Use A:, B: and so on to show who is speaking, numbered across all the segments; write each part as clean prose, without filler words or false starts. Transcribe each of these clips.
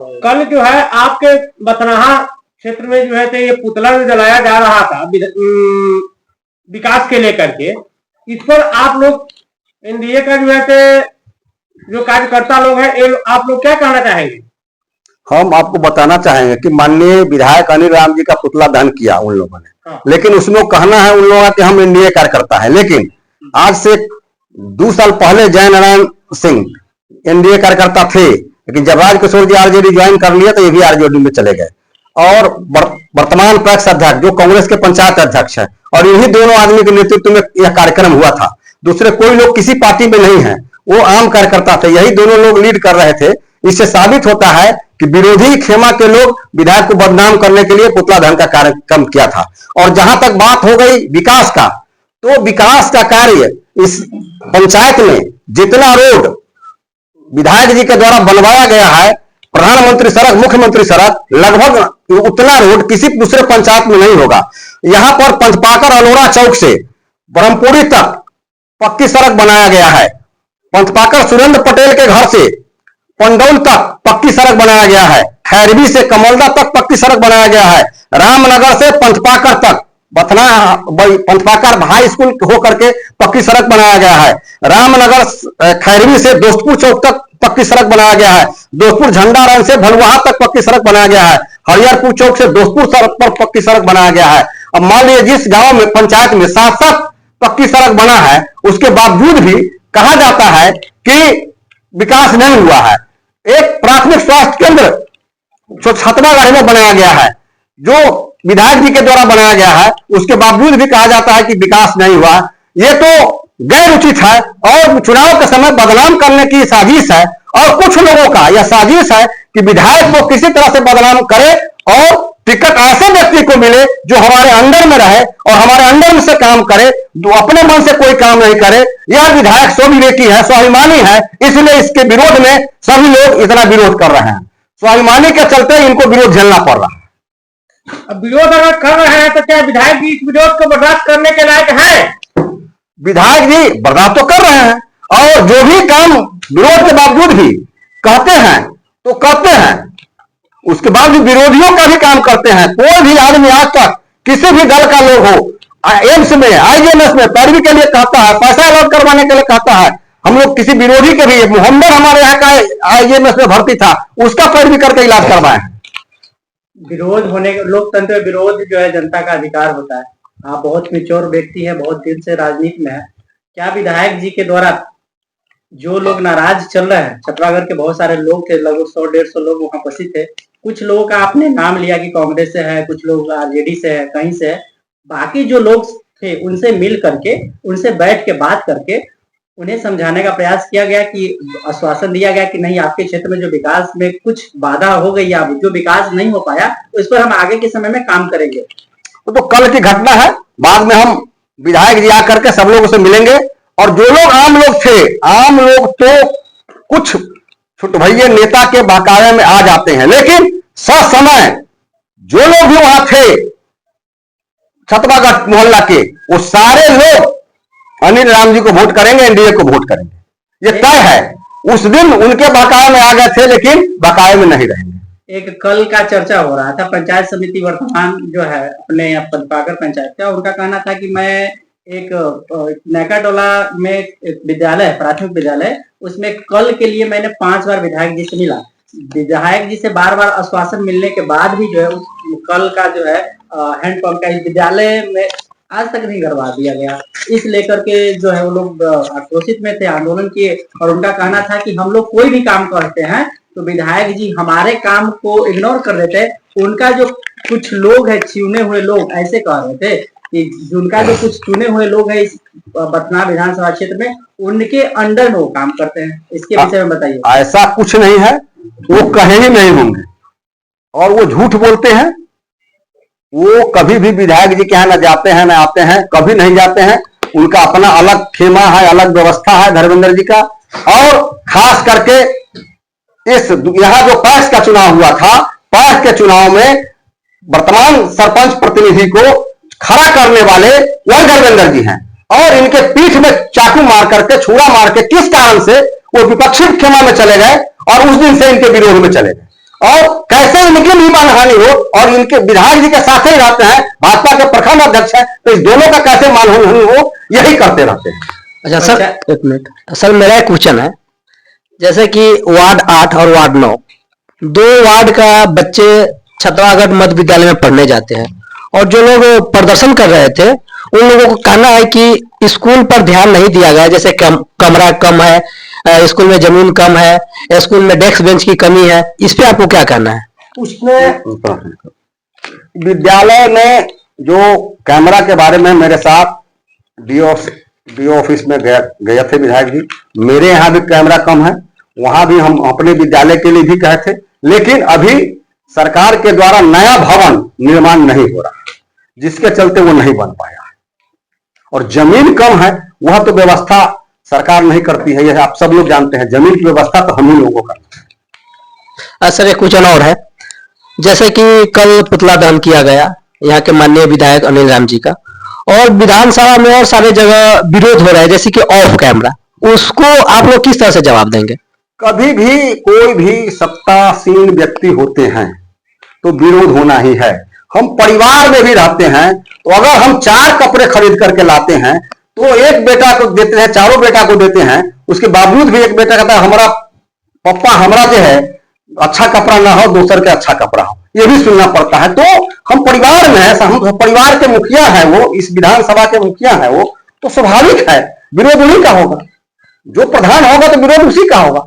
A: कल जो है आपके बथनाहा क्षेत्र में जो है तो ये पुतला जो जलाया जा रहा था विकास के लेकर के, इस पर आप लोग एनडीए का जो है तो जो कार्यकर्ता लोग हैं, आप लोग क्या कहना चाहेंगे?
B: हम आपको बताना चाहेंगे कि माननीय विधायक अनिल राम जी का पुतला दहन किया उन लोगों ने। हाँ। लेकिन उसमें कहना है उन लोगों का कि हम एनडीए कार्यकर्ता है, लेकिन आज से 2 साल पहले जय नारायण सिंह एनडीए कार्यकर्ता थे, लेकिन जब राजकिशोर जी आरजेडी ज्वाइन कर लिया तो ये भी आरजेडी में चले गए। और वर्तमान पैक्स अध्यक्ष जो कांग्रेस के पंचायत अध्यक्ष है, और यही दोनों आदमी के नेतृत्व में यह कार्यक्रम हुआ था। दूसरे कोई लोग किसी पार्टी में नहीं है, वो आम कार्यकर्ता थे, यही दोनों लोग लीड कर रहे थे। इससे साबित होता है कि विरोधी खेमा के लोग विधायक को बदनाम करने के लिए पुतला दहन का कार्यक्रम किया था। और जहां तक बात हो गई विकास का, तो विकास का कार्य इस पंचायत में जितना रोड विधायक जी के द्वारा बनवाया गया है, प्रधानमंत्री सड़क, मुख्यमंत्री सड़क, लगभग उतना रोड किसी दूसरे पंचायत में नहीं होगा। यहां पर पंचपाकर अलोरा चौक से ब्रह्मपुरी तक पक्की सड़क बनाया गया है। पंचपाकर सुरेंद्र पटेल के घर से पंडौल तक पक्की सड़क बनाया गया है। खैरवी से कमलदा तक पक्की सड़क बनाया गया है। रामनगर से पंचपाकर तक पंचपाकर हाई स्कूल होकर के पक्की सड़क बनाया गया है। रामनगर खैरवी से दोस्तपुर चौक तक पक्की सड़क बनाया गया है। दोस्तपुर झंडारन से भलुहा तक पक्की सड़क बनाया गया है। हरिहरपुर चौक से दोस्तपुर सड़क पर पक्की सड़क बनाया गया है। अब मान लीजिए जिस गांव में पंचायत में 7 पक्की सड़क बना है, उसके बावजूद भी कहा जाता है कि विकास नहीं हुआ है। एक प्राथमिक स्वास्थ्य केंद्र जो छतवागढ़ में बनाया गया है, जो विधायक जी के द्वारा बनाया गया है, उसके बावजूद भी कहा जाता है कि विकास नहीं हुआ। ये तो गैर उचित है और चुनाव के समय बदनाम करने की साजिश है। और कुछ लोगों का यह साजिश है कि विधायक को किसी तरह से बदनाम करे और टिकट ऐसे व्यक्ति को मिले जो हमारे अंडर में रहे और हमारे अंडर में से काम करे, जो अपने मन से कोई काम नहीं करे। यह विधायक स्वविवेकी है, स्वाभिमानी है, इसलिए इसके विरोध में सभी लोग इतना विरोध कर रहे हैं। स्वाभिमानी के चलते इनको विरोध झेलना पड़ रहा है।
A: अब विरोध अगर कर रहे हैं तो क्या विधायक जी इस विरोध को बर्दाश्त करने के लायक है?
B: विधायक जी बर्दाश्त तो कर रहे हैं, और जो भी काम विरोध के बावजूद भी कहते हैं तो करते हैं, उसके बाद भी विरोधियों का भी काम करते हैं। कोई भी आदमी आज तक किसी भी दल का लोग हो एम्स में, आईजीएमएस में पैरवी के लिए कहता है, पैसा अलॉट करवाने के लिए कहता है। हम लोग किसी विरोधी के भी, मोहम्मद हमारे यहाँ का आईजीएमएस में भर्ती था, उसका पैरवी करके इलाज करवाए हैं।
A: विरोध होने के, लोकतंत्र में विरोध जो है जनता का अधिकार होता है। आप बहुत मैच्योर व्यक्ति है, बहुत दिन से राजनीति में है। क्या विधायक जी के द्वारा जो लोग नाराज चल रहे हैं, छतवागढ़ के बहुत सारे लोग थे, लगभग 100-150 लोग वहां उपस्थित थे। कुछ लोगों का आपने नाम लिया कि कांग्रेस से है, कुछ लोग आरजेडी से है, कहीं से है। बाकी जो लोग थे उनसे मिल करके, उनसे बैठ के बात करके उन्हें समझाने का प्रयास किया गया कि आश्वासन दिया गया कि नहीं, आपके क्षेत्र में जो विकास में कुछ बाधा हो गई या जो विकास नहीं हो पाया उस पर हम आगे के समय में काम करेंगे।
B: तो कल की घटना है, बाद में हम विधायक जी आकर के सब लोगों से मिलेंगे। और जो लोग आम लोग थे, आम लोग तो कुछ छोटे भैया नेता के बहकावे में आ जाते हैं, लेकिन समय जो लोग भी वहां थे छतवागढ़ मोहल्ला के, वो सारे लोग अनिल राम जी को वोट करेंगे, एनडीए को वोट करेंगे। ये तय है। उस दिन उनके बहकावे में आ गए थे, लेकिन बहकावे में नहीं रहेंगे।
A: एक कल का चर्चा हो रहा था, पंचायत समिति वर्तमान जो है अपने पंचपाकर पंचायत का, उनका कहना था कि मैं एक नैकाटोला में एक विद्यालय है, प्राथमिक विद्यालय, उसमें कल के लिए मैंने 5 बार विधायक जी से मिला। विधायक जी से बार-बार आश्वासन मिलने के बाद भी जो है उस कल का जो है हैंडपंप का इस विद्यालय में आज तक नहीं करवा दिया गया। इस लेकर के जो है वो लोग आक्रोशित में थे, आंदोलन किए। और उनका कहना था कि हम लोग कोई भी काम करते हैं तो विधायक जी हमारे काम को इग्नोर कर देते हैं। उनका जो कुछ लोग है, चुने हुए लोग, ऐसे कह रहे थे कि उनका जो कुछ चुने हुए लोग है इस बथनाहा विधानसभा क्षेत्र में, उनके अंडर में वो काम करते हैं। इसके विषय में बताइए।
B: ऐसा कुछ नहीं है, वो कहे ही नहीं होंगे और वो झूठ बोलते हैं। वो कभी भी विधायक जी के यहाँ न जाते हैं, न आते हैं, कभी नहीं जाते हैं। उनका अपना अलग खेमा है, अलग व्यवस्था है धर्मेंद्र जी का। और खास करके इस यहाँ जो पैक्स का चुनाव हुआ था, पैक्स के चुनाव में वर्तमान सरपंच प्रतिनिधि को खड़ा करने वाले वही धर्मेंद्र जी हैं। और इनके पीठ में चाकू मार करके, छुरा मार के किस कारण से वो विपक्षी खेमा में चले गए और उस दिन से इनके विरोध में चले गए। और कैसे इनकी भी मानहानि हो, और इनके विधायक जी के साथ ही रहते हैं, भाजपा के प्रखंड अध्यक्ष हैं, तो इस दोनों का कैसे मानहानि हो, यही करते रहते हैं।
C: अच्छा सर, एक मिनट सर, मेरा एक क्वेश्चन है। जैसे कि वार्ड 8 और वार्ड 9, दो वार्ड का बच्चे छतवागढ़ मध्य विद्यालय में पढ़ने जाते हैं, और जो लोग प्रदर्शन कर रहे थे उन लोगों को कहना है कि स्कूल पर ध्यान नहीं दिया गया, जैसे कमरा कम है, स्कूल में जमीन कम है, स्कूल में डेस्क बेंच की कमी है, इस पे आपको क्या कहना है?
B: उसमें विद्यालय में जो कैमरा के बारे में मेरे साथ डीओ ऑफिस में गए थे विधायक जी, मेरे यहाँ भी कैमरा कम है, वहां भी हम अपने विद्यालय के लिए भी कहे थे, लेकिन अभी सरकार के द्वारा नया भवन निर्माण नहीं हो रहा, जिसके चलते वो नहीं बन पाया। और जमीन कम है, वह तो व्यवस्था सरकार नहीं करती है, यह आप सब लोग जानते हैं। जमीन की व्यवस्था तो हम ही लोगों को करना है।
C: सर एक क्वेश्चन और है। जैसे कि कल पुतला दहन किया गया यहाँ के माननीय विधायक अनिल राम जी का, और विधानसभा में और सारे जगह विरोध हो रहा है, जैसे कि ऑफ कैमरा, उसको आप लोग किस तरह से जवाब देंगे?
B: कभी भी कोई भी सत्तासीन व्यक्ति होते हैं तो विरोध होना ही है। हम परिवार में भी रहते हैं, तो अगर हम 4 कपड़े खरीद करके लाते हैं तो एक बेटा को देते हैं, चारों बेटा को देते हैं, उसके बावजूद भी एक बेटा कहता है हमारा पप्पा, हमारा जो है अच्छा कपड़ा ना हो, दूसर के अच्छा कपड़ा हो, ये भी सुनना पड़ता है। तो हम परिवार में है, हम परिवार के मुखिया है, वो इस विधानसभा के मुखिया है, वो तो स्वाभाविक है विरोध उन्हीं का होगा, जो प्रधान होगा तो विरोध उसी का होगा।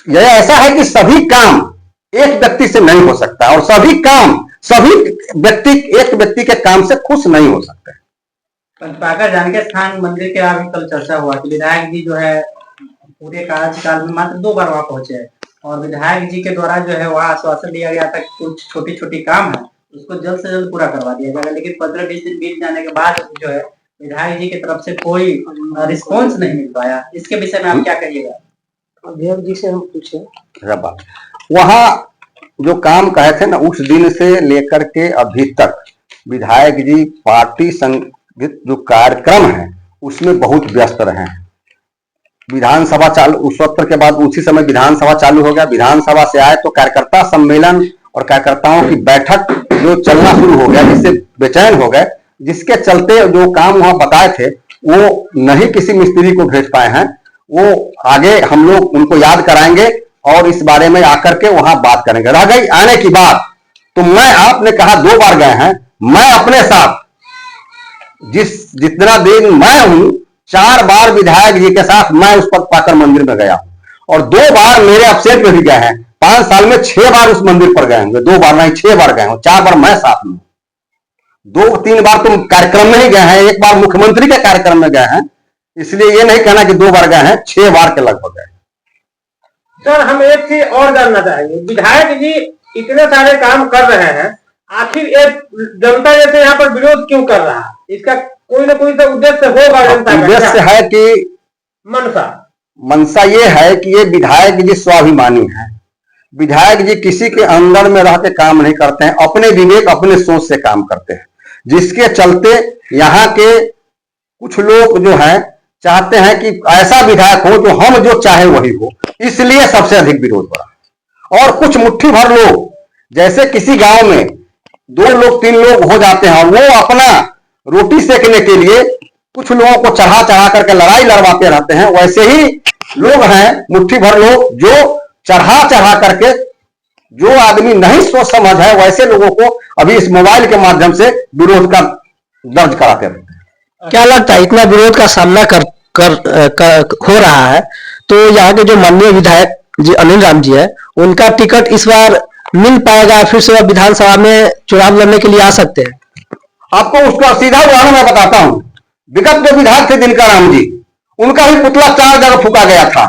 B: यह ऐसा है कि सभी काम एक व्यक्ति से नहीं हो सकता, और सभी काम सभी व्यक्ति एक व्यक्ति के काम से खुश नहीं हो सकते।
A: पंचपाकर जानकी स्थान मंदिर के अभी कल चर्चा हुआ कि विधायक जी जो है पूरे कार्यकाल में मात्र 2 बार वहां पहुंचे हैं, और विधायक जी के द्वारा जो है वहां आश्वासन दिया गया था कि कुछ छोटी छोटी काम है उसको जल्द से जल्द पूरा करवा दिया जाएगा, लेकिन 15-20 दिन बीत जाने के बाद जो है विधायक जी की तरफ से कोई रिस्पॉन्स नहीं मिल पाया। इसके विषय में आप क्या कहिएगा?
C: विधायक जी से हम पूछे
B: वहां जो काम कहे थे ना, उस दिन से लेकर के अभी तक विधायक जी पार्टी संगठित जो कार्यक्रम है उसमें बहुत व्यस्त रहे हैं। विधानसभा चालू, उस वक्त के बाद उसी समय विधानसभा चालू हो गया, विधानसभा से आए तो कार्यकर्ता सम्मेलन और कार्यकर्ताओं की बैठक जो चलना शुरू हो गया, जिससे बेचैन हो गए, जिसके चलते जो काम वहां बताए थे वो नहीं किसी मिस्त्री को भेज पाए हैं। वो आगे हम लोग उनको याद कराएंगे और इस बारे में आकर के वहां बात करेंगे। रह गई आने की बात, तो मैं, आपने कहा 2 बार गए हैं, मैं अपने साथ जितना दिन मैं हूं 4 बार विधायक जी के साथ मैं उस पंचपाकर मंदिर में गया हूं, और 2 बार मेरे अपसेट में भी गए हैं। 5 साल में 6 बार उस मंदिर पर गए होंगे, 2 बार नहीं 6 बार गए हूं, 4 बार मैं साथ में, 2-3 बार तुम कार्यक्रम में ही गए हैं, 1 बार मुख्यमंत्री के कार्यक्रम में गए हैं, इसलिए ये नहीं कहना कि 2 बार गए हैं, 6 बार के लगभग गए।
D: सर हम एक चीज और जानना चाहेंगे, विधायक जी इतने सारे काम कर रहे हैं, आखिर एक जनता जैसे यहाँ पर विरोध क्यों कर रहा है? इसका कोई ना कोई तो उद्देश्य होगा जनता का।
B: उद्देश्य है कि मनसा ये है कि ये विधायक जी स्वाभिमानी है। विधायक जी किसी के अंदर में रह के काम नहीं करते हैं, अपने विवेक अपने सोच से काम करते हैं, जिसके चलते यहाँ के कुछ लोग जो हैं चाहते हैं कि ऐसा विधायक हो जो हम जो चाहे वही हो, इसलिए सबसे अधिक विरोध हो रहा। और कुछ मुट्ठी भर लोग, जैसे किसी गांव में 2 लोग 3 लोग हो जाते हैं, वो अपना रोटी सेकने के लिए कुछ लोगों को चढ़ा चढ़ा करके लड़ाई लड़वाते रहते हैं, वैसे ही लोग हैं मुट्ठी भर लोग जो चढ़ा चढ़ा करके, जो आदमी नहीं सोच समझ है वैसे लोगों को अभी इस मोबाइल के माध्यम से विरोध का दर्ज कराते रहते हैं।
C: क्या लगता है इतना विरोध का सामना हो रहा है, तो यहाँ के जो माननीय विधायक जी अनिल राम जी है, उनका टिकट इस बार मिल पाएगा, फिर से विधानसभा में चुनाव लड़ने के लिए आ सकते हैं?
B: आपको उसका सीधा उदाहरण मैं बताता हूं। विगत जो विधायक थे दिनकर राम जी, उनका भी पुतला 4 जगह फूका गया था,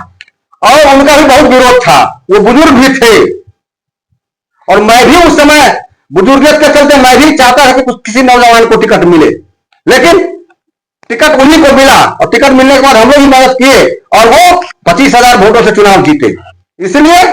B: और उनका भी बहुत विरोध था। वो बुजुर्ग भी थे, और मैं भी उस समय बुजुर्गियत के चलते मैं भी चाहता था कि कुछ किसी नौजवान को टिकट मिले, लेकिन टिकट उन्हीं को मिला, और टिकट मिलने के बाद हम लोग ही मदद किए, और वो 25,000 वोटों से चुनाव जीते। इसलिए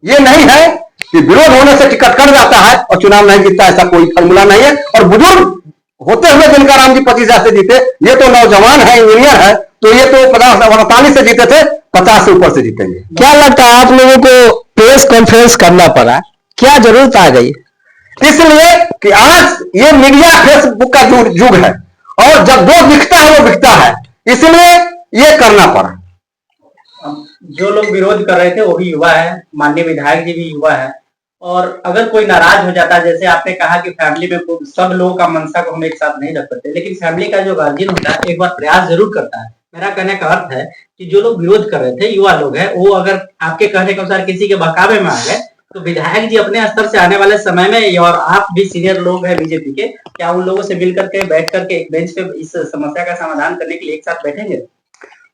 B: ये नहीं है कि विरोध होने से टिकट कट जाता है और चुनाव नहीं जीतता, ऐसा कोई फॉर्मूला नहीं है। और बुजुर्ग होते हुए दिनकर राम जी 25,000 से जीते, ये तो नौजवान है, इंजीनियर है, तो ये तो 48 से जीते थे, 50 से ऊपर से जीतेंगे।
C: क्या लगता है आप लोगों को प्रेस कॉन्फ्रेंस करना पड़ा, क्या जरूरत आ गई?
B: इसलिए कि आज ये मीडिया फेसबुक का युग है और जब जो दिखता है वो बिकता है, इसलिए ये करना पड़ा।
A: जो लोग विरोध कर रहे थे वो भी युवा है, माननीय विधायक जी भी युवा है, और अगर कोई नाराज हो जाता है, जैसे आपने कहा कि फैमिली में सब लोगों का मनसा को हम एक साथ नहीं रख सकते, लेकिन फैमिली का जो गार्जियन होता है एक बार प्रयास जरूर करता है। मेरा कहने का अर्थ है कि जो लोग विरोध कर रहे थे, युवा लोग हैं, वो अगर आपके कहने के अनुसार किसी के बहकावे में आ गए, तो विधायक जी अपने स्तर से आने वाले समय में, और आप भी सीनियर लोग हैं बीजेपी के, क्या उन लोगों से मिल करके बैठ करके एक बेंच पे इस समस्या का समाधान करने के लिए एक साथ बैठेंगे?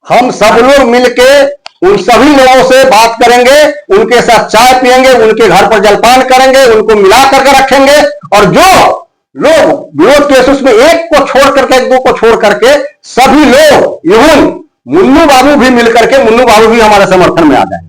B: हम सब लोग मिलके उन सभी लोगों से बात करेंगे, उनके साथ चाय पियेंगे, उनके घर पर जलपान करेंगे, उनको मिला करके रखेंगे, और जो लोग विरोध के उसमें एक को छोड़ करके, एक दो को छोड़ करके सभी लोग, इवन मुन्नू बाबू भी मिलकर के, मुन्नू बाबू भी हमारे समर्थन में आ जाएंगे।